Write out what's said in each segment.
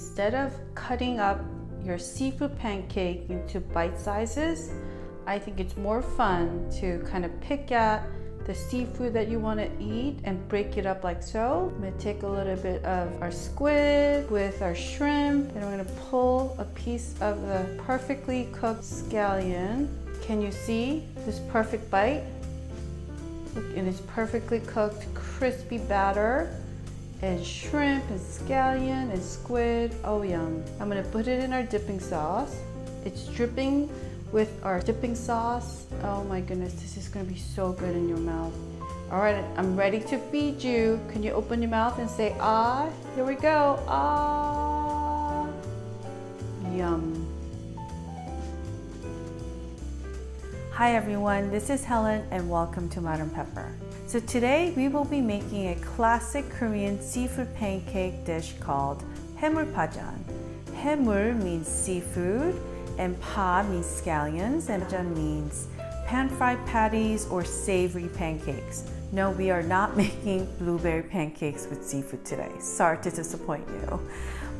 instead of cutting up your seafood pancake into bite sizes, I think it's more fun to kind of pick at the seafood that you want to eat and break it up like so. I'm going to take a little bit of our squid with our shrimp, and I'm going to pull a piece of the perfectly cooked scallion. Can you see this perfect bite? Look, and it's perfectly cooked, crispy batter, and shrimp and scallion and squid. Oh, yum. I'm going to put it in our dipping sauce. It's dripping with our dipping sauce. Oh my goodness, this is gonna be so good in your mouth. All right, I'm ready to feed you. Can you open your mouth and say ah? Here we go, ah. Yum. Hi everyone, this is Helen and welcome to Modern Pepper. So today we will be making a classic Korean seafood pancake dish called 해물 파전. 해물 means seafood, and pa means scallions, and pajeon means pan-fried patties or savory pancakes. No, we are not making blueberry pancakes with seafood today. Sorry to disappoint you.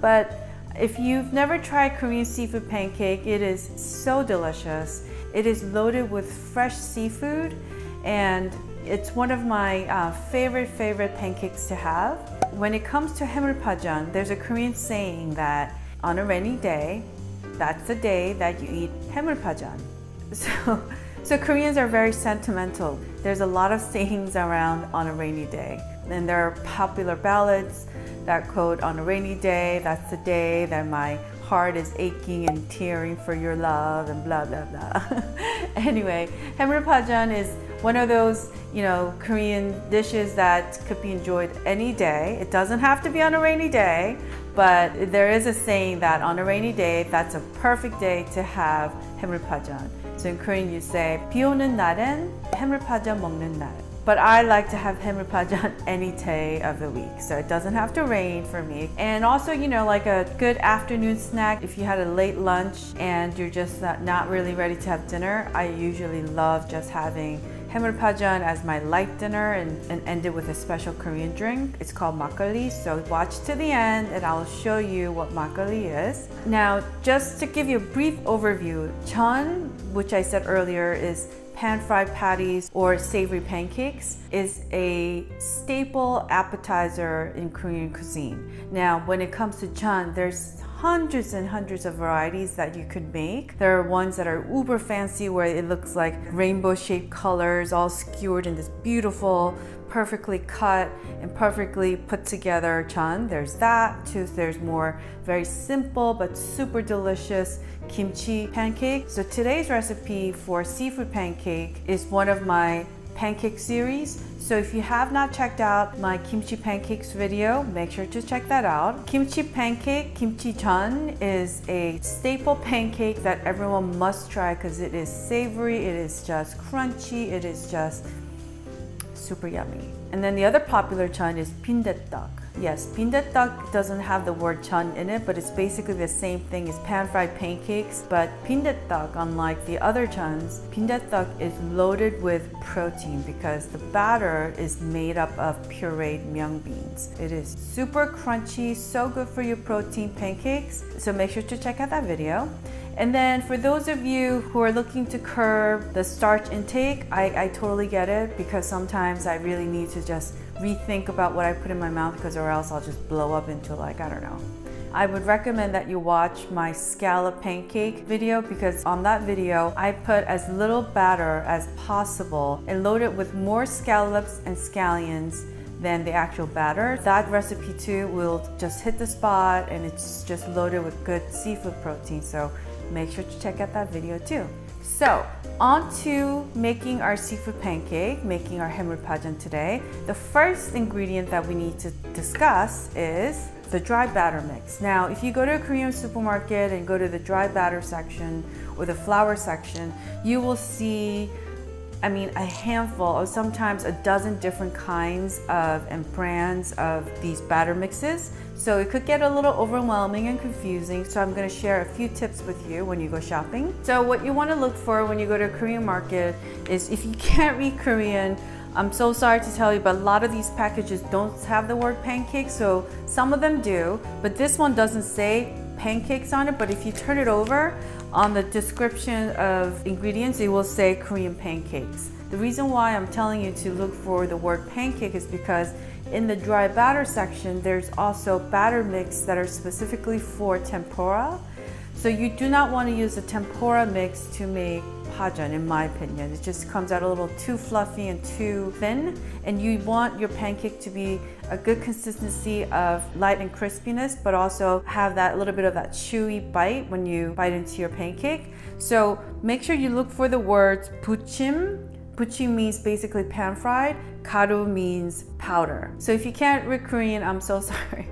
But if you've never tried Korean seafood pancake, it is so delicious. It is loaded with fresh seafood, and it's one of my favorite pancakes to have. When it comes to 해물 파전, there's a Korean saying that on a rainy day, that's the day that you eat 해물 파전. So Koreans are very sentimental. There's a lot of sayings around on a rainy day. And there are popular ballads that quote, on a rainy day, that's the day that my heart is aching and tearing for your love and blah, blah, blah. Anyway, 해물 파전 is one of those, Korean dishes that could be enjoyed any day. It doesn't have to be on a rainy day, but there is a saying that on a rainy day, that's a perfect day to have 해물 파전. So in Korean, you say, 비 오는 날엔 해물 파전 먹는 날. But I like to have 해물 파전 any day of the week, so it doesn't have to rain for me. And also, like a good afternoon snack, if you had a late lunch and you're just not really ready to have dinner, I usually love just having 해물 파전 as my light dinner and end it with a special Korean drink. It's called Makoli, so watch to the end and I'll show you what Makoli is. Now, just to give you a brief overview, jeon, which I said earlier is pan-fried patties or savory pancakes, is a staple appetizer in Korean cuisine. Now, when it comes to jeon, there's hundreds and hundreds of varieties that you could make. There are ones that are uber fancy where it looks like rainbow shaped colors all skewered in this beautiful, perfectly cut and perfectly put together jeon. There's that too. There's more very simple but super delicious kimchi pancake. So today's recipe for seafood pancake is one of my pancake series. So if you have not checked out my kimchi pancakes video, make sure to check that out. Kimchi pancake, kimchi jeon, is a staple pancake that everyone must try because it is savory, it is just crunchy, it is just super yummy. And then the other popular jeon is 빈대떡. Yes, 빈대떡 doesn't have the word jeon in it, but it's basically the same thing as pan-fried pancakes. But 빈대떡, unlike the other jeons, 빈대떡 is loaded with protein because the batter is made up of pureed mung beans. It is super crunchy, so good for your protein pancakes. So make sure to check out that video. And then for those of you who are looking to curb the starch intake, I totally get it because sometimes I really need to just rethink about what I put in my mouth because or else I'll just blow up into I don't know. I would recommend that you watch my scallop pancake video because on that video, I put as little batter as possible and load it with more scallops and scallions than the actual batter. That recipe too will just hit the spot and it's just loaded with good seafood protein. So make sure to check out that video too. So, on to making our seafood pancake, making our 해물 파전 today. The first ingredient that we need to discuss is the dry batter mix. Now, if you go to a Korean supermarket and go to the dry batter section or the flour section, you will see a handful or sometimes a dozen different kinds of and brands of these batter mixes. So it could get a little overwhelming and confusing. So I'm going to share a few tips with you when you go shopping. So what you want to look for when you go to a Korean market is if you can't read Korean, I'm so sorry to tell you, but a lot of these packages don't have the word pancake, so some of them do, but this one doesn't say pancakes on it, but if you turn it over, on the description of ingredients, it will say Korean pancakes. The reason why I'm telling you to look for the word pancake is because in the dry batter section, there's also batter mix that are specifically for tempura. So you do not want to use a tempura mix to make pajeon, in my opinion. It just comes out a little too fluffy and too thin, and you want your pancake to be a good consistency of light and crispiness, but also have that little bit of that chewy bite when you bite into your pancake. So make sure you look for the words buchim. Buchim means basically pan fried. Garu means powder. So if you can't read Korean, I'm so sorry.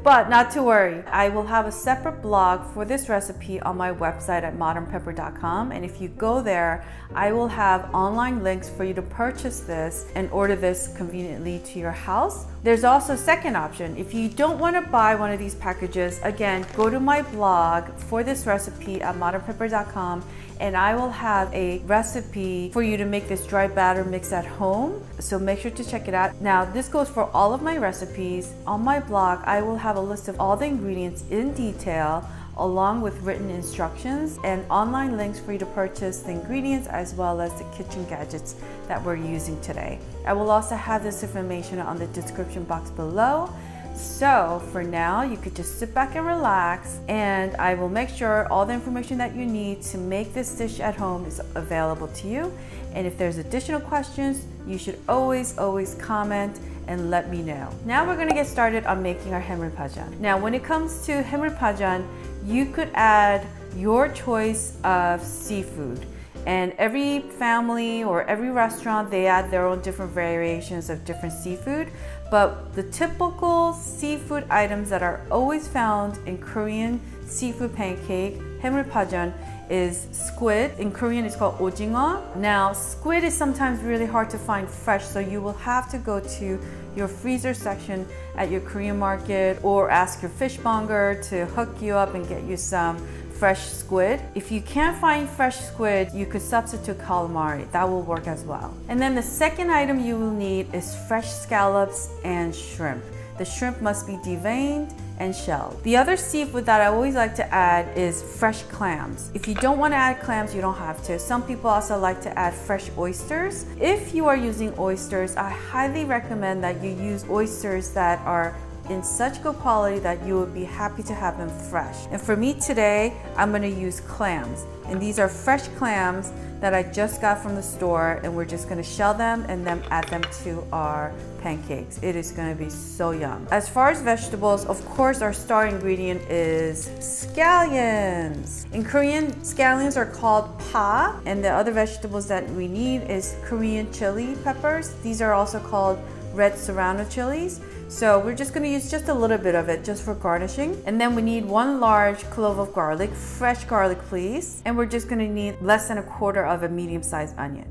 But not to worry, I will have a separate blog for this recipe on my website at modernpepper.com, and if you go there, I will have online links for you to purchase this and order this conveniently to your house. There's also a second option. If you don't want to buy one of these packages, again, go to my blog for this recipe at modernpepper.com, and I will have a recipe for you to make this dry batter mix at home. So make sure to check it out. Now, this goes for all of my recipes. On my blog, I will have a list of all the ingredients in detail, along with written instructions and online links for you to purchase the ingredients as well as the kitchen gadgets that we're using today. I will also have this information on the description box below. So for now, you could just sit back and relax, and I will make sure all the information that you need to make this dish at home is available to you. And if there's additional questions, you should always comment and let me know. Now we're gonna get started on making our 해물 파전. Now when it comes to 해물 파전, you could add your choice of seafood. And every family or every restaurant, they add their own different variations of different seafood. But the typical seafood items that are always found in Korean seafood pancake, 해물 파전, is squid. In Korean, it's called 오징어. Now, squid is sometimes really hard to find fresh, so you will have to go to your freezer section at your Korean market or ask your fishmonger to hook you up and get you some fresh squid. If you can't find fresh squid, you could substitute calamari. That will work as well. And then the second item you will need is fresh scallops and shrimp. The shrimp must be deveined and shelled. The other seafood that I always like to add is fresh clams. If you don't want to add clams, you don't have to. Some people also like to add fresh oysters. If you are using oysters, I highly recommend that you use oysters that are in such good quality that you would be happy to have them fresh. And for me today, I'm gonna use clams. And these are fresh clams that I just got from the store, and we're just gonna shell them and then add them to our pancakes. It is gonna be so yum. As far as vegetables, of course, our star ingredient is scallions. In Korean, scallions are called pa, and the other vegetables that we need is Korean chili peppers. These are also called red serrano chilies. So we're just gonna use just a little bit of it just for garnishing. And then we need 1 large clove of garlic, fresh garlic please. And we're just gonna need less than 1/4 of a medium-sized onion.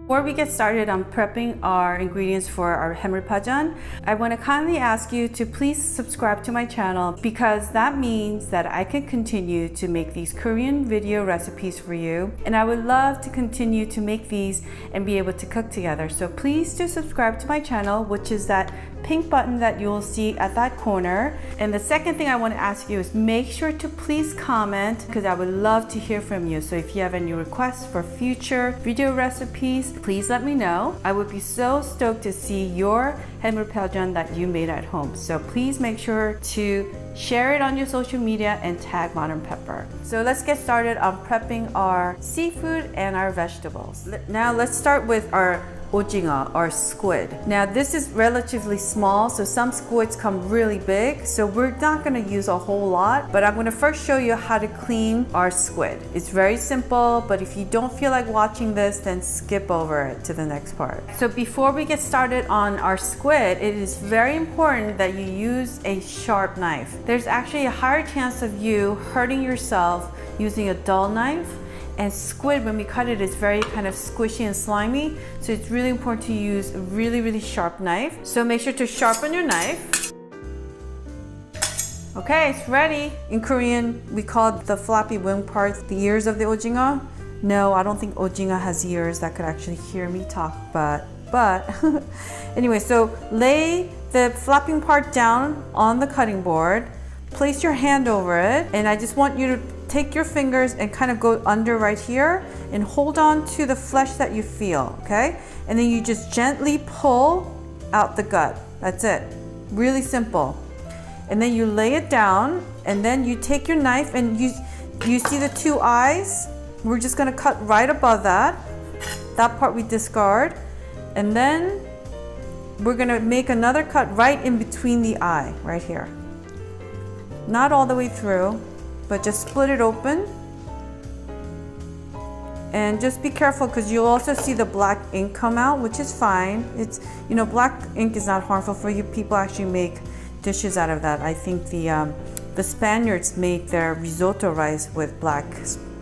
Before we get started on prepping our ingredients for our 해물 파전, I want to kindly ask you to please subscribe to my channel, because that means that I can continue to make these Korean video recipes for you, and I would love to continue to make these and be able to cook together. So please do subscribe to my channel, which is that pink button that you will see at that corner. And the second thing I want to ask you is make sure to please comment, because I would love to hear from you. So if you have any requests for future video recipes, please let me know. I would be so stoked to see your 해물 파전 that you made at home. So please make sure to share it on your social media and tag Modern Pepper. So let's get started on prepping our seafood and our vegetables. Now let's start with our 오징어 or squid. Now this is relatively small, so some squids come really big, so we're not going to use a whole lot, but I'm going to first show you how to clean our squid. It's very simple, but if you don't feel like watching this, then skip over it to the next part. So before we get started on our squid, it is very important that you use a sharp knife. There's actually a higher chance of you hurting yourself using a dull knife. And squid, when we cut it, is very kind of squishy and slimy. So it's really important to use a really sharp knife. So make sure to sharpen your knife. Okay, it's ready. In Korean, we call the floppy wing part the ears of the 오징어. No, I don't think 오징어 has ears that could actually hear me talk, but but anyway, so lay the flapping part down on the cutting board, place your hand over it, and I just want you to take your fingers and kind of go under right here and hold on to the flesh that you feel, okay? And then you just gently pull out the gut. That's it. Really simple. And then you lay it down, and then you take your knife and you see the two eyes? We're just gonna cut right above that. That part we discard. And then we're gonna make another cut right in between the eye, right here. Not all the way through, but just split it open. And just be careful because you'll also see the black ink come out, which is fine. It's, you know, black ink is not harmful for you. People actually make dishes out of that. I think the Spaniards make their risotto rice with black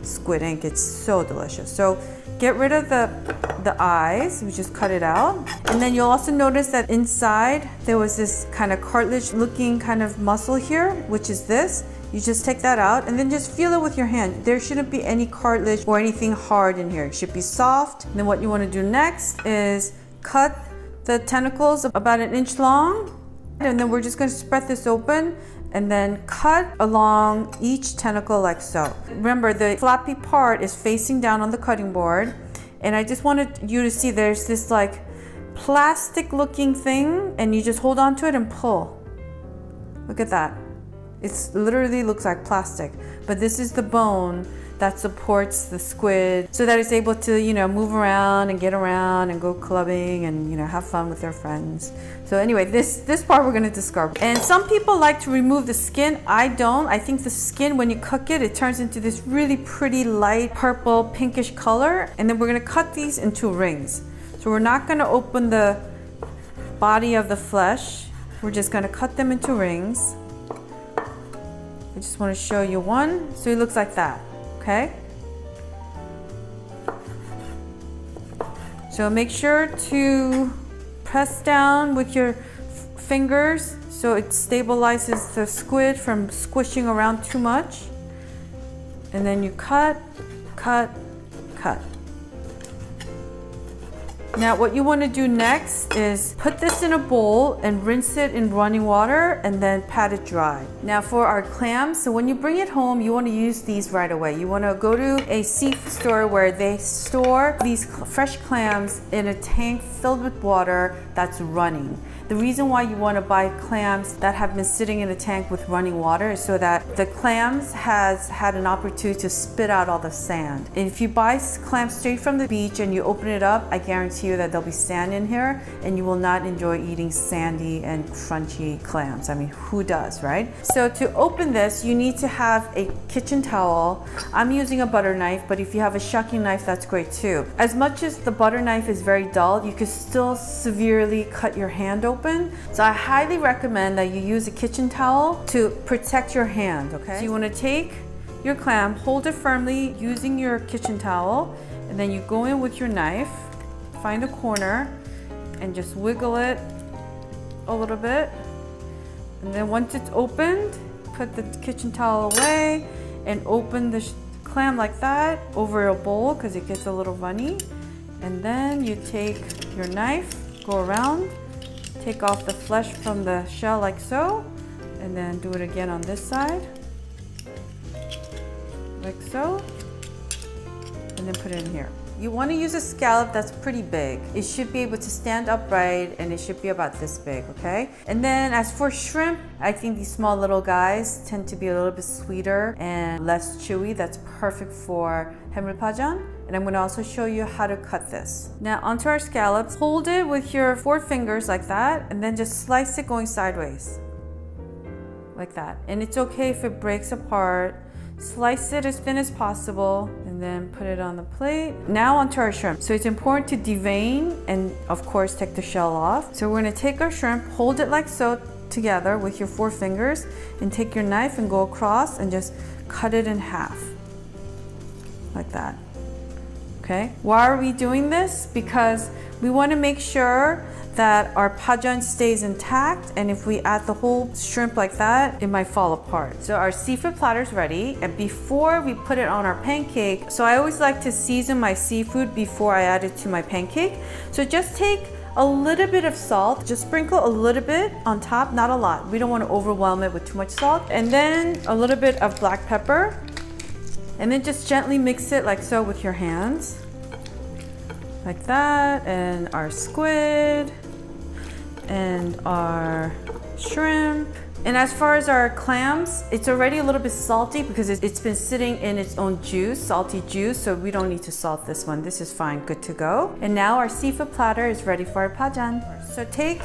squid ink. It's so delicious. So get rid of the eyes. We just cut it out. And then you'll also notice that inside there was this kind of cartilage looking kind of muscle here, which is this. You just take that out and then just feel it with your hand. There shouldn't be any cartilage or anything hard in here. It should be soft. And then what you want to do next is cut the tentacles about 1 inch long. And then we're just going to spread this open and then cut along each tentacle like so. Remember, the flappy part is facing down on the cutting board. And I just wanted you to see there's this like plastic looking thing, and you just hold on to it and pull. Look at that. It literally looks like plastic, but this is the bone that supports the squid so that it's able to, you know, move around and get around and go clubbing and, you know, have fun with their friends. So anyway, this part we're gonna discard. And some people like to remove the skin. I don't. I think the skin, when you cook it, it turns into this really pretty light purple pinkish color. And then we're gonna cut these into rings. So we're not gonna open the body of the flesh. We're just gonna cut them into rings. I just want to show you one. So it looks like that, okay? So make sure to press down with your fingers so it stabilizes the squid from squishing around too much. And then you cut, cut, cut. Now what you want to do next is put this in a bowl and rinse it in running water and then pat it dry. Now for our clams, so when you bring it home, you want to use these right away. You want to go to a seafood store where they store these fresh clams in a tank filled with water that's running. The reason why you want to buy clams that have been sitting in a tank with running water is so that the clams has had an opportunity to spit out all the sand. And if you buy clams straight from the beach and you open it up, I guarantee you that there'll be sand in here and you will not enjoy eating sandy and crunchy clams. I mean, who does, right? So to open this, you need to have a kitchen towel. I'm using a butter knife, but if you have a shucking knife, that's great too. As much as the butter knife is very dull, you could still severely cut your hand open. So I highly recommend that you use a kitchen towel to protect your hand, okay? So you want to take your clam, hold it firmly using your kitchen towel, and then you go in with your knife, find a corner, and just wiggle it a little bit. And then once it's opened, put the kitchen towel away and open the clam like that over a bowl because it gets a little runny. And then you take your knife, go around, take off the flesh from the shell like so, and then do it again on this side, like so, and then put it in here. You want to use a scallop that's pretty big. It should be able to stand upright and it should be about this big, okay? And then as for shrimp, I think these small little guys tend to be a little bit sweeter and less chewy. That's perfect for 해물 파전. And I'm going to also show you how to cut this. Now onto our scallops. Hold it with your 4 fingers like that and then just slice it going sideways. Like that. And it's okay if it breaks apart. Slice it as thin as possible and then put it on the plate. Now onto our shrimp. So it's important to devein and of course take the shell off. So we're going to take our shrimp, hold it like so together with your 4 fingers and take your knife and go across and just cut it in half. Like that. Okay? Why are we doing this? Because we want to make sure that our pajeon stays intact, and if we add the whole shrimp like that, it might fall apart. So our seafood platter is ready, and before we put it on our pancake, so I always like to season my seafood before I add it to my pancake. So just take a little bit of salt. Just sprinkle a little bit on top, not a lot. We don't want to overwhelm it with too much salt. And then a little bit of black pepper. And then just gently mix it like so with your hands. Like that. And our squid. And our shrimp. And as far as our clams, it's already a little bit salty because it's been sitting in its own juice, salty juice, so we don't need to salt this one. This is fine, good to go. And now our seafood platter is ready for our pajeon. So take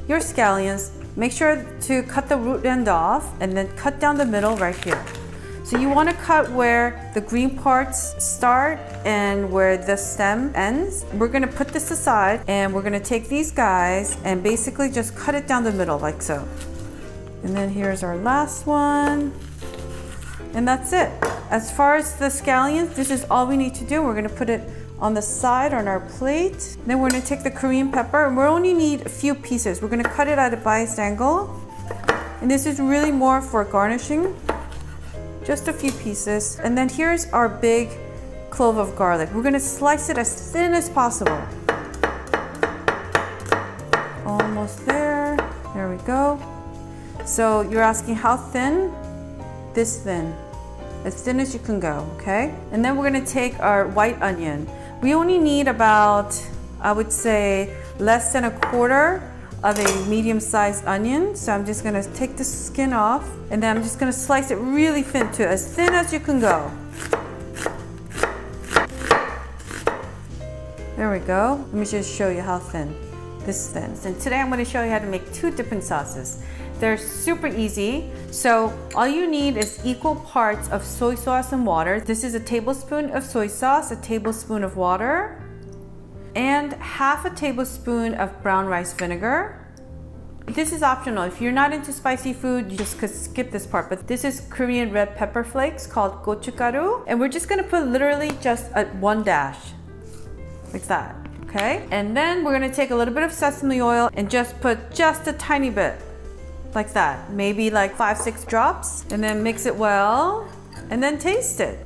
your scallions, make sure to cut the root end off, and then cut down the middle right here. So you want to cut where the green parts start and where the stem ends. We're going to put this aside, and we're going to take these guys and basically just cut it down the middle like so. And then here's our last one. And that's it. As far as the scallions, this is all we need to do. We're gonna put it on the side on our plate. Then we're gonna take the Korean pepper, and we only need a few pieces. We're gonna cut it at a biased angle. And this is really more for garnishing. Just a few pieces. And then here's our big clove of garlic. We're gonna slice it as thin as possible. Almost there. There we go. So you're asking how thin? This thin. As thin as you can go, okay? And then we're gonna take our white onion. We only need about, I would say, less than a quarter of a medium-sized onion. So I'm just gonna take the skin off, and then I'm just gonna slice it really thin too, as thin as you can go. There we go. Let me just show you how thin. This thin. And today I'm gonna show you how to make two different sauces. They're super easy. So all you need is equal parts of soy sauce and water. This is a tablespoon of soy sauce, a tablespoon of water, and half a tablespoon of brown rice vinegar. This is optional. If you're not into spicy food, you just could skip this part. But this is Korean red pepper flakes called gochugaru. And we're just gonna put literally just one dash, like that, okay? And then we're gonna take a little bit of sesame oil and just put just a tiny bit. Like that, maybe like 5-6 drops, and then mix it well, and then taste it.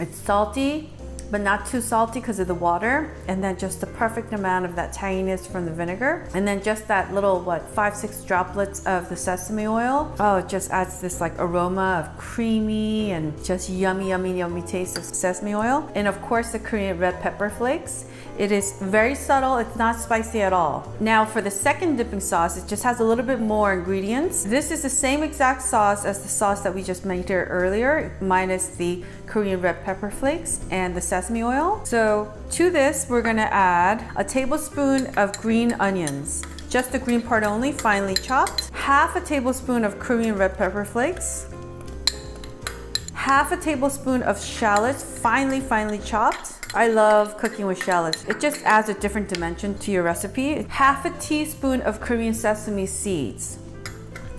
It's salty, but not too salty because of the water, and then just the perfect amount of that tanginess from the vinegar, and then just that little 5-6 droplets of the sesame oil. Oh, it just adds this like aroma of creamy and just yummy taste of sesame oil. And of course the Korean red pepper flakes. It is very subtle, it's not spicy at all. Now for the second dipping sauce, it just has a little bit more ingredients. This is the same exact sauce as the sauce that we just made here earlier, minus the Korean red pepper flakes and the sesame oil. So to this, we're gonna add a tablespoon of green onions, just the green part only, finely chopped, half a tablespoon of Korean red pepper flakes, half a tablespoon of shallots, finely chopped. I love cooking with shallots. It just adds a different dimension to your recipe. Half a teaspoon of Korean sesame seeds.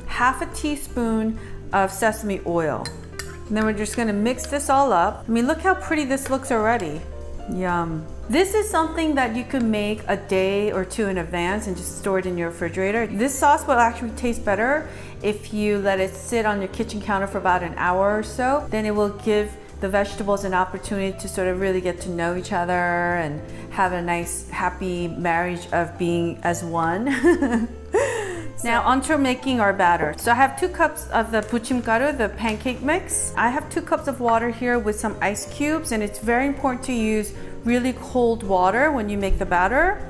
Half a teaspoon of sesame oil. And then we're just gonna mix this all up. I mean, look how pretty this looks already. Yum. This is something that you can make a day or two in advance and just store it in your refrigerator. This sauce will actually taste better if you let it sit on your kitchen counter for about an hour or so. Then it will give the vegetables an opportunity to sort of really get to know each other and have a nice happy marriage of being as one. Now onto making our batter. So I have 2 cups of the buchimgaru, the pancake mix. I have 2 cups of water here with some ice cubes, and it's very important to use really cold water when you make the batter.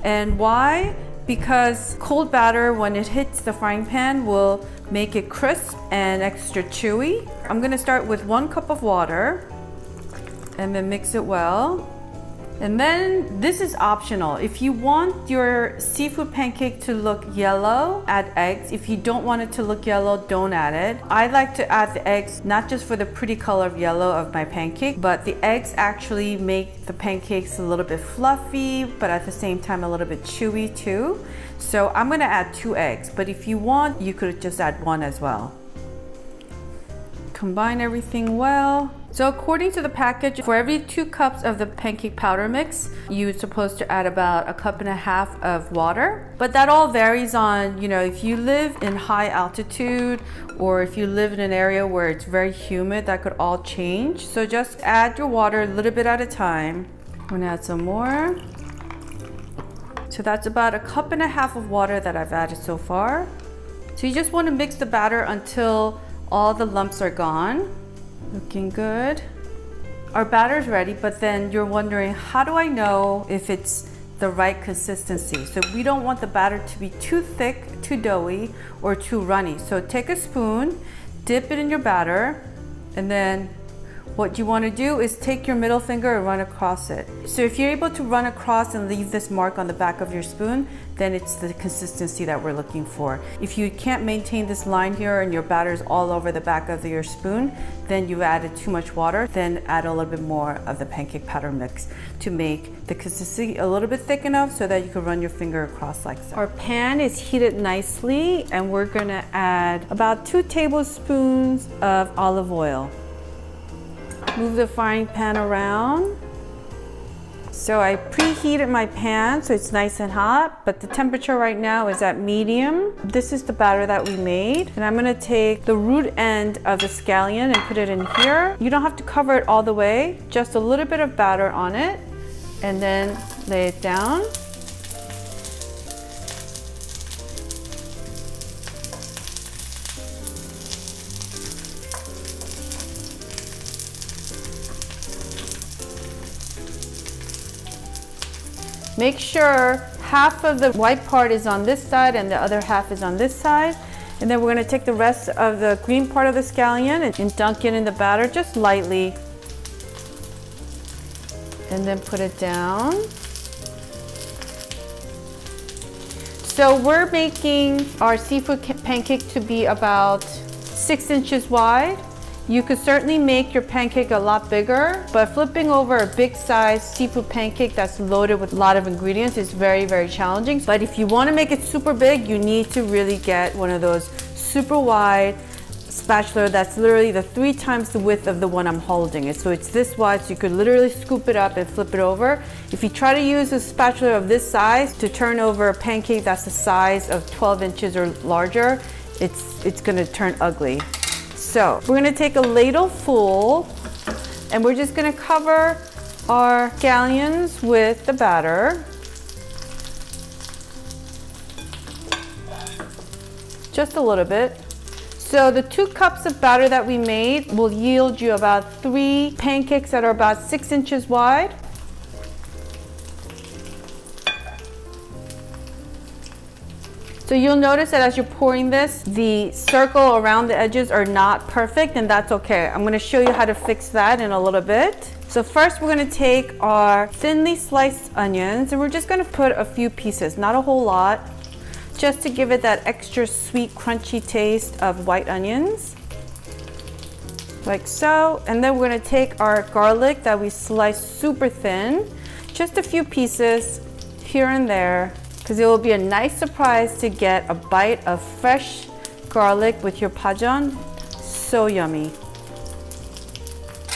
And why? Because cold batter, when it hits the frying pan, will make it crisp and extra chewy. I'm gonna start with 1 cup of water and then mix it well. And then this is optional. If you want your seafood pancake to look yellow, add eggs. If you don't want it to look yellow, don't add it. I like to add the eggs not just for the pretty color of yellow of my pancake, but the eggs actually make the pancakes a little bit fluffy, but at the same time a little bit chewy too. So I'm gonna add 2 eggs, but if you want, you could just add 1 as well. combine everything well. So according to the package, for every 2 cups of the pancake powder mix, you're supposed to add about 1.5 cups of water. But that all varies on, if you live in high altitude or if you live in an area where it's very humid, that could all change. So just add your water a little bit at a time. I'm gonna add some more. So that's about 1.5 cups of water that I've added so far. So you just want to mix the batter until all the lumps are gone. Looking good. Our batter's ready, but then you're wondering, how do I know if it's the right consistency? So we don't want the batter to be too thick, too doughy, or too runny. So take a spoon, dip it in your batter, and then what you want to do is take your middle finger and run across it. So if you're able to run across and leave this mark on the back of your spoon, then it's the consistency that we're looking for. If you can't maintain this line here and your batter's all over the back of your spoon, then you've added too much water. Then add a little bit more of the pancake powder mix to make the consistency a little bit thick enough so that you can run your finger across like so. Our pan is heated nicely and we're gonna add about 2 tablespoons of olive oil. Move the frying pan around. So I preheated my pan so it's nice and hot, but the temperature right now is at medium. This is the batter that we made. And I'm gonna take the root end of the scallion and put it in here. You don't have to cover it all the way, just a little bit of batter on it, and then lay it down. Make sure half of the white part is on this side and the other half is on this side. And then we're gonna take the rest of the green part of the scallion and dunk it in the batter just lightly. And then put it down. So we're making our seafood pancake to be about 6 inches wide. You could certainly make your pancake a lot bigger, but flipping over a big size seafood pancake that's loaded with a lot of ingredients is very, very challenging. But if you want to make it super big, you need to really get one of those super wide spatula that's literally the 3 times the width of the one I'm holding it. So it's this wide, so you could literally scoop it up and flip it over. If you try to use a spatula of this size to turn over a pancake that's the size of 12 inches or larger, it's gonna turn ugly. So we're gonna take a ladle full and we're just gonna cover our scallions with the batter. Just a little bit. So the 2 cups of batter that we made will yield you about 3 pancakes that are about 6 inches wide. So you'll notice that as you're pouring this, the circle around the edges are not perfect, and that's okay. I'm gonna show you how to fix that in a little bit. So first we're gonna take our thinly sliced onions and we're just gonna put a few pieces, not a whole lot, just to give it that extra sweet, crunchy taste of white onions. Like so. And then we're gonna take our garlic that we sliced super thin, just a few pieces here and there, because it will be a nice surprise to get a bite of fresh garlic with your pajeon. So yummy.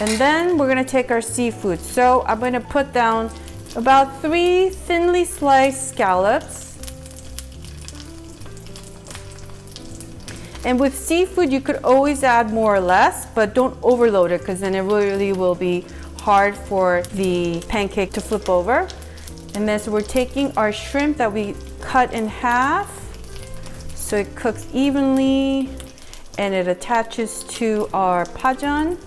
And then we're gonna take our seafood. So I'm gonna put down about 3 thinly sliced scallops. And with seafood, you could always add more or less, but don't overload it because then it really will be hard for the pancake to flip over. And then so we're taking our shrimp that we cut in half so it cooks evenly and it attaches to our pajeon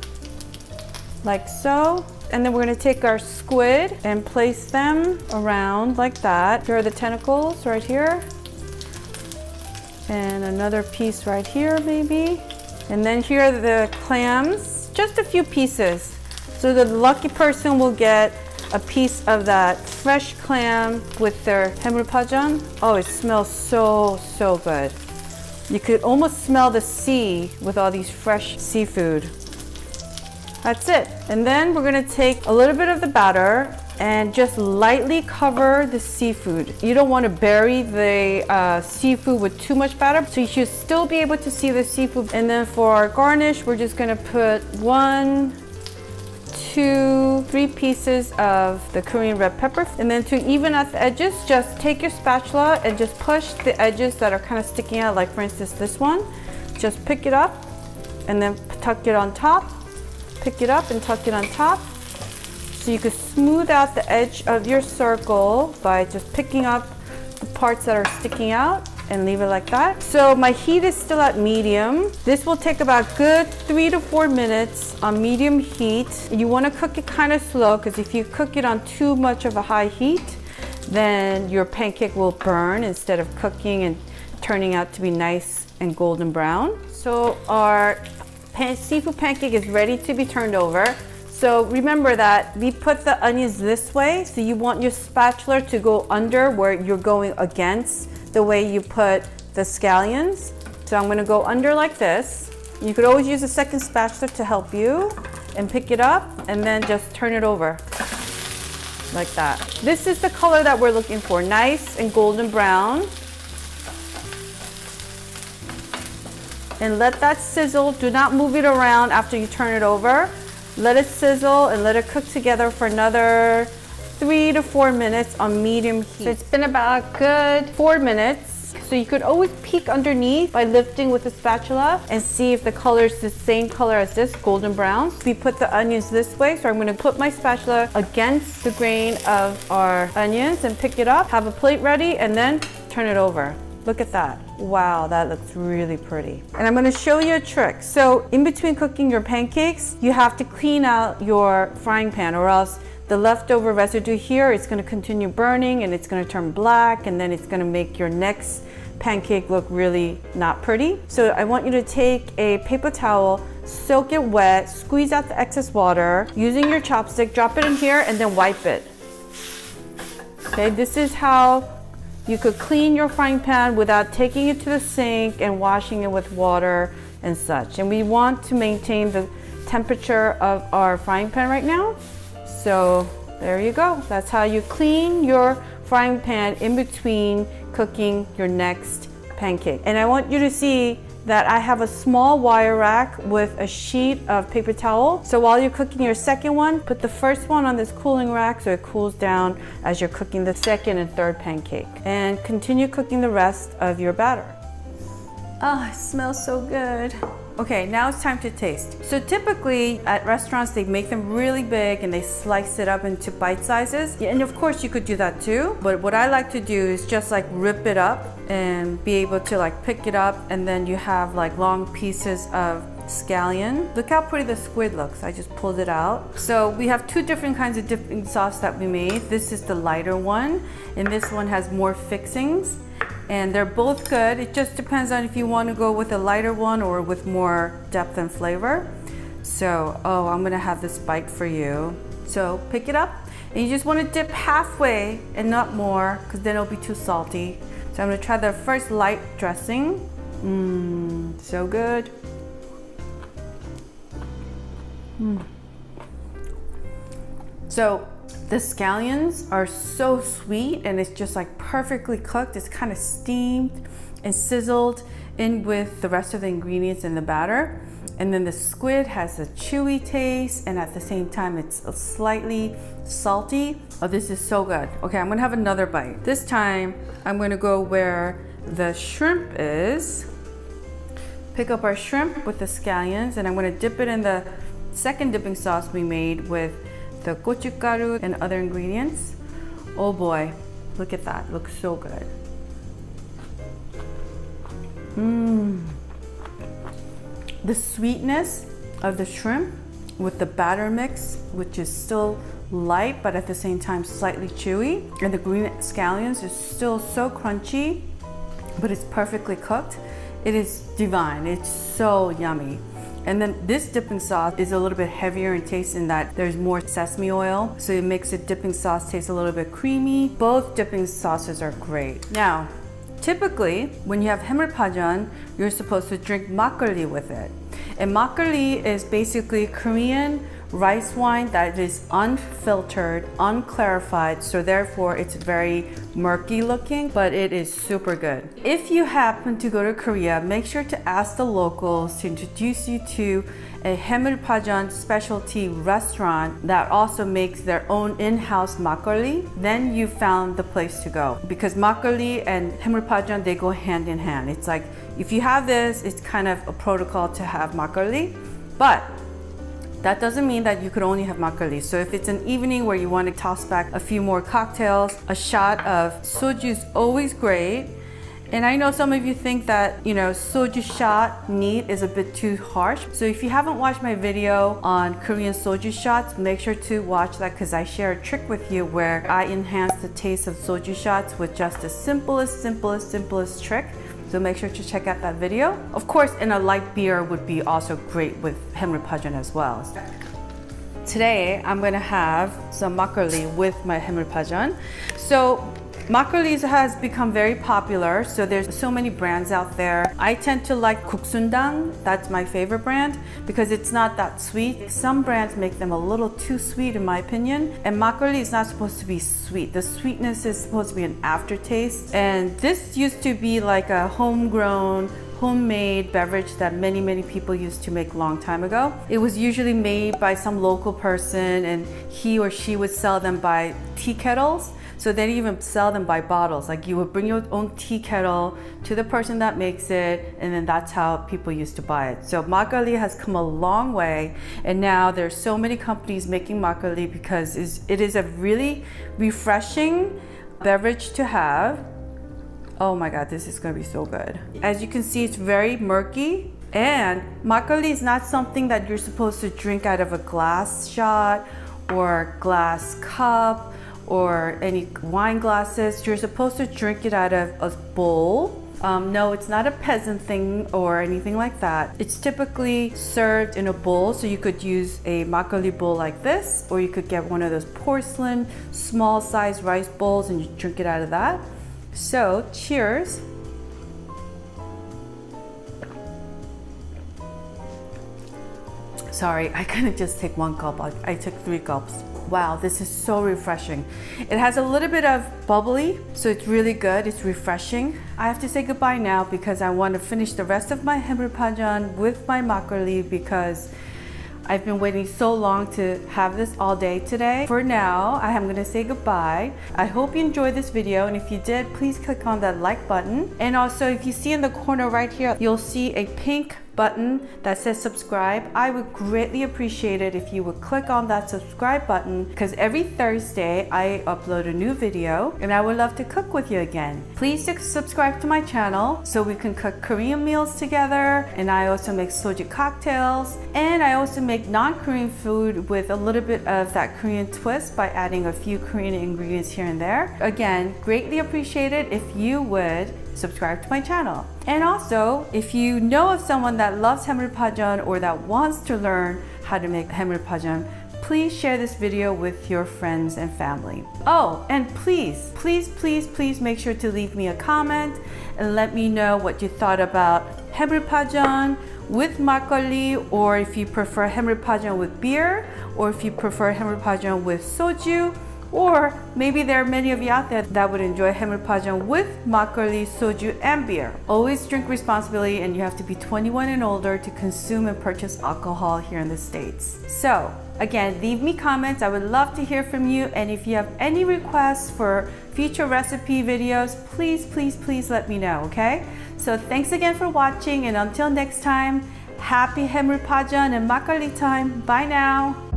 like so. And then we're gonna take our squid and place them around like that. Here are the tentacles right here. And another piece right here maybe. And then here are the clams, just a few pieces. So the lucky person will get a piece of that fresh clam with their 해물 파전. Oh, it smells so, so good. You could almost smell the sea with all these fresh seafood. That's it. And then we're gonna take a little bit of the batter and just lightly cover the seafood. You don't want to bury the seafood with too much batter, so you should still be able to see the seafood. And then for our garnish, we're just gonna put 1, 2, 3 pieces of the Korean red pepper. And then to even out the edges, just take your spatula and just push the edges that are kind of sticking out, like for instance this one. Just pick it up and then tuck it on top. Pick it up and tuck it on top. So you could smooth out the edge of your circle by just picking up the parts that are sticking out and leave it like that. So my heat is still at medium. This will take about good 3 to 4 minutes on medium heat. You want to cook it kind of slow, because if you cook it on too much of a high heat, then your pancake will burn instead of cooking and turning out to be nice and golden brown. So our seafood pancake is ready to be turned over. So remember that we put the onions this way, so you want your spatula to go under where you're going against the way you put the scallions. So I'm gonna go under like this. You could always use a second spatula to help you, and pick it up and then just turn it over like that. This is the color that we're looking for, nice and golden brown. And let that sizzle. Do not move it around after you turn it over. Let it sizzle and let it cook together for another 3 to 4 minutes on medium heat. So it's been about a good 4 minutes. So you could always peek underneath by lifting with a spatula and see if the color is the same color as this, golden brown. We put the onions this way, so I'm gonna put my spatula against the grain of our onions and pick it up, have a plate ready, and then turn it over. Look at that. Wow, that looks really pretty. And I'm gonna show you a trick. So in between cooking your pancakes, you have to clean out your frying pan, or else the leftover residue here is gonna continue burning and it's gonna turn black, and then it's gonna make your next pancake look really not pretty. So I want you to take a paper towel, soak it wet, squeeze out the excess water, using your chopstick, drop it in here and then wipe it. Okay, this is how you could clean your frying pan without taking it to the sink and washing it with water and such. And we want to maintain the temperature of our frying pan right now. So there you go. That's how you clean your frying pan in between cooking your next pancake. And I want you to see that I have a small wire rack with a sheet of paper towel. So while you're cooking your second one, put the first one on this cooling rack so it cools down as you're cooking the second and third pancake. And continue cooking the rest of your batter. Oh, it smells so good. Okay, now it's time to taste. So typically at restaurants, they make them really big and they slice it up into bite sizes. And of course you could do that too. But what I like to do is just like rip it up and be able to like pick it up, and then you have like long pieces of scallion. Look how pretty the squid looks. I just pulled it out. So we have 2 different kinds of dipping sauce that we made. This is the lighter one, and this one has more fixings. And they're both good. It just depends on if you want to go with a lighter one or with more depth and flavor. So, oh, I'm gonna have this bite for you. So pick it up, and you just want to dip halfway and not more, because then it'll be too salty. So I'm gonna try the first light dressing. So good. So the scallions are so sweet, and it's just like perfectly cooked. It's kind of steamed and sizzled in with the rest of the ingredients in the batter. And then the squid has a chewy taste, and at the same time it's slightly salty. Oh, this is so good. Okay, I'm gonna have another bite. This time I'm gonna go where the shrimp is. Pick up our shrimp with the scallions, and I'm gonna dip it in the second dipping sauce we made with the gochugaru and other ingredients. Oh boy, look at that, looks so good. The sweetness of the shrimp with the batter mix, which is still light but at the same time slightly chewy, and the green scallions is still so crunchy, but it's perfectly cooked. It is divine, it's so yummy. And then this dipping sauce is a little bit heavier in taste in that there's more sesame oil, so it makes the dipping sauce taste a little bit creamy. Both dipping sauces are great. Now, typically, when you have 해물 파전, you're supposed to drink Makoli with it. And Makoli is basically Korean rice wine that is unfiltered, unclarified, so therefore it's very murky looking, but it is super good. If you happen to go to Korea, make sure to ask the locals to introduce you to a 해물 파전 specialty restaurant that also makes their own in-house makoli. Then you found the place to go, because makoli and 해물 파전, they go hand in hand. It's like if you have this, it's kind of a protocol to have makoli, but that doesn't mean that you could only have makgeolli. So if it's an evening where you want to toss back a few more cocktails, a shot of soju is always great. And I know some of you think that, soju shot neat is a bit too harsh. So if you haven't watched my video on Korean soju shots, make sure to watch that, because I share a trick with you where I enhance the taste of soju shots with just the simplest trick. So make sure to check out that video. Of course, in a light beer would be also great with 해물 파전 as well. Today, I'm gonna have some makgeolli with my 해물 파전. So makgeolli has become very popular, so there's so many brands out there. I tend to like 국순당, that's my favorite brand, because it's not that sweet. Some brands make them a little too sweet in my opinion, and makgeolli is not supposed to be sweet. The sweetness is supposed to be an aftertaste, and this used to be like a homemade beverage that many people used to make a long time ago. It was usually made by some local person, and he or she would sell them by tea kettles. So they didn't even sell them by bottles. Like you would bring your own tea kettle to the person that makes it, and then that's how people used to buy it. So makgeolli has come a long way, and now there's so many companies making makgeolli because it is a really refreshing beverage to have. Oh my God, this is gonna be so good. As you can see, it's very murky, and makgeolli is not something that you're supposed to drink out of a glass shot or glass cup or any wine glasses. You're supposed to drink it out of a bowl. No, it's not a peasant thing or anything like that. It's typically served in a bowl, so you could use a makgeolli bowl like this, or you could get one of those porcelain small size rice bowls and you drink it out of that. So, cheers. Sorry, I couldn't just take one gulp. I took 3 gulps. Wow, this is so refreshing. It has a little bit of bubbly, so it's really good. It's refreshing. I have to say goodbye now because I want to finish the rest of my 해물 파전 with my makgeolli, because I've been waiting so long to have this all day today. For now, I am going to say goodbye. I hope you enjoyed this video, and if you did, please click on that like button. And also, if you see in the corner right here, you'll see a pink button that says subscribe. I would greatly appreciate it if you would click on that subscribe button, because every Thursday I upload a new video and I would love to cook with you again. Please subscribe to my channel so we can cook Korean meals together, and I also make soju cocktails, and I also make non-Korean food with a little bit of that Korean twist by adding a few Korean ingredients here and there. Again, greatly appreciate it if you would subscribe to my channel. And also, if you know of someone that loves 해물 파전 or that wants to learn how to make 해물 파전, please share this video with your friends and family. Oh, and please make sure to leave me a comment and let me know what you thought about 해물 파전 with makgeolli, or if you prefer 해물 파전 with beer, or if you prefer 해물 파전 with soju. Or maybe there are many of you out there that would enjoy 해물 파전 with makgeolli, soju, and beer. Always drink responsibly, and you have to be 21 and older to consume and purchase alcohol here in the States. So, again, leave me comments. I would love to hear from you. And if you have any requests for future recipe videos, please let me know, okay? So thanks again for watching, and until next time, happy 해물 파전 and makgeolli time. Bye now.